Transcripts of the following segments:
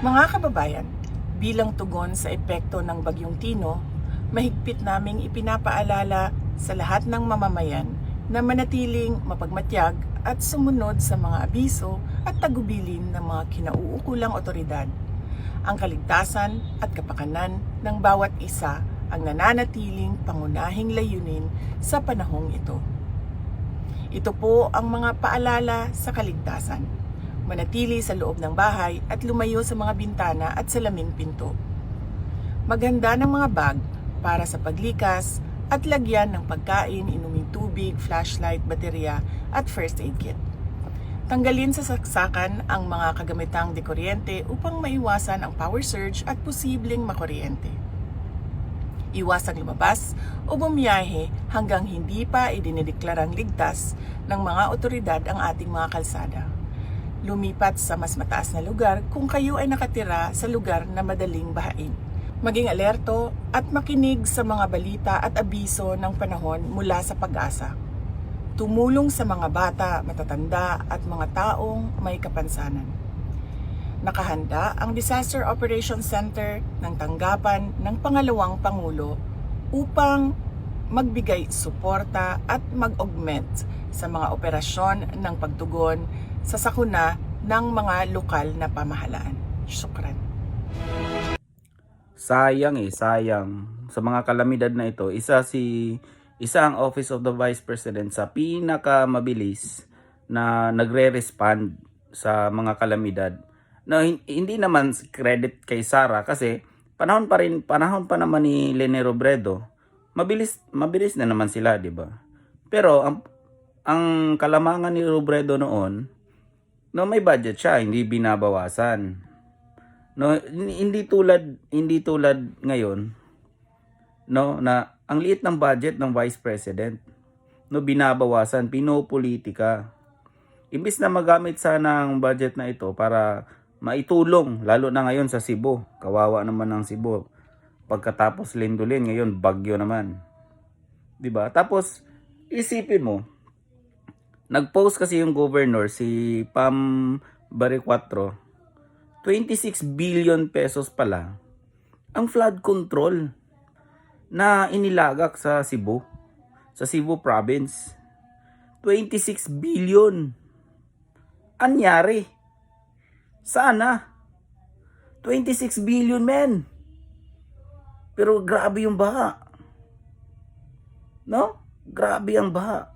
Mga kababayan, bilang tugon sa epekto ng Bagyong Tino, mahigpit naming ipinapaalala sa lahat ng mamamayan na manatiling mapagmatyag at sumunod sa mga abiso at tagubilin ng mga kinauukulang otoridad. Ang kaligtasan at kapakanan ng bawat isa ang nananatiling pangunahing layunin sa panahong ito. Ito po ang mga paalala sa kaligtasan. Manatili sa loob ng bahay at lumayo sa mga bintana at salaming pinto. Maghanda ng mga bag para sa paglikas at lagyan ng pagkain, inuming tubig, flashlight, baterya at first aid kit. Tanggalin sa saksakan ang mga kagamitang dekuryente upang maiwasan ang power surge at posibleng makuryente. Iwasang lumabas o bumiyahe hanggang hindi pa idinideklarang ligtas ng mga otoridad ang ating mga kalsada. Lumipat sa mas mataas na lugar kung kayo ay nakatira sa lugar na madaling bahain. Maging alerto at makinig sa mga balita at abiso ng panahon mula sa Pag-asa. Tumulong sa mga bata, matatanda at mga taong may kapansanan. Nakahanda ang Disaster Operations Center ng tanggapan ng Pangalawang Pangulo upang magbigay suporta at mag-augment sa mga operasyon ng pagtugon sa sakuna ng mga lokal na pamahalaan. Syukran. Sayang sa mga kalamidad na ito. Isa ang Office of the Vice President sa pinakamabilis na nagre-respond sa mga kalamidad. No, hindi naman credit kay Sara kasi panahon pa naman ni Lene Robredo. Mabilis na naman sila, 'di ba? Pero ang kalamangan ni Robredo noon, no, may budget siya, hindi binabawasan. No, hindi tulad ngayon, no, na ang liit ng budget ng Vice President, no, binabawasan, pinopolitika. Imbis na magamit sana ang budget na ito para maitulong, lalo na ngayon sa Cebu. Kawawa naman ng Cebu. Pagkatapos lindolin, ngayon bagyo naman. 'Di ba? Tapos isipin mo, nag-post kasi yung governor, si Pam Baricuatro, 26 billion pesos pala ang flood control na inilagak sa Cebu province. 26 billion. Anyari? Sana 26 billion, men. Pero grabe yung baha. No? Grabe ang baha.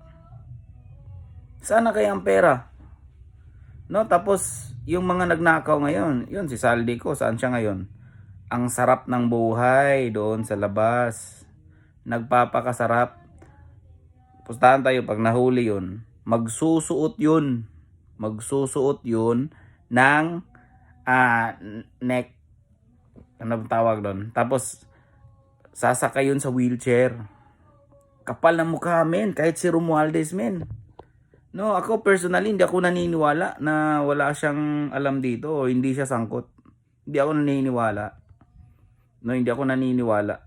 Sana kaya ang pera. No, tapos yung mga nagnakaw ngayon, yun si Saldico, saan siya ngayon? Ang sarap ng buhay doon sa labas. Nagpapakasarap. Pustahan tayo pag nahuli yun. Magsusuot yun ng neck. Ano tawag doon? Tapos sasakay yun sa wheelchair. Kapal ng mukha, men. Kahit si Romualdez, men. No, ako personally hindi ako naniniwala na wala siyang alam dito o hindi siya sangkot. Hindi ako naniniwala. No, hindi ako naniniwala.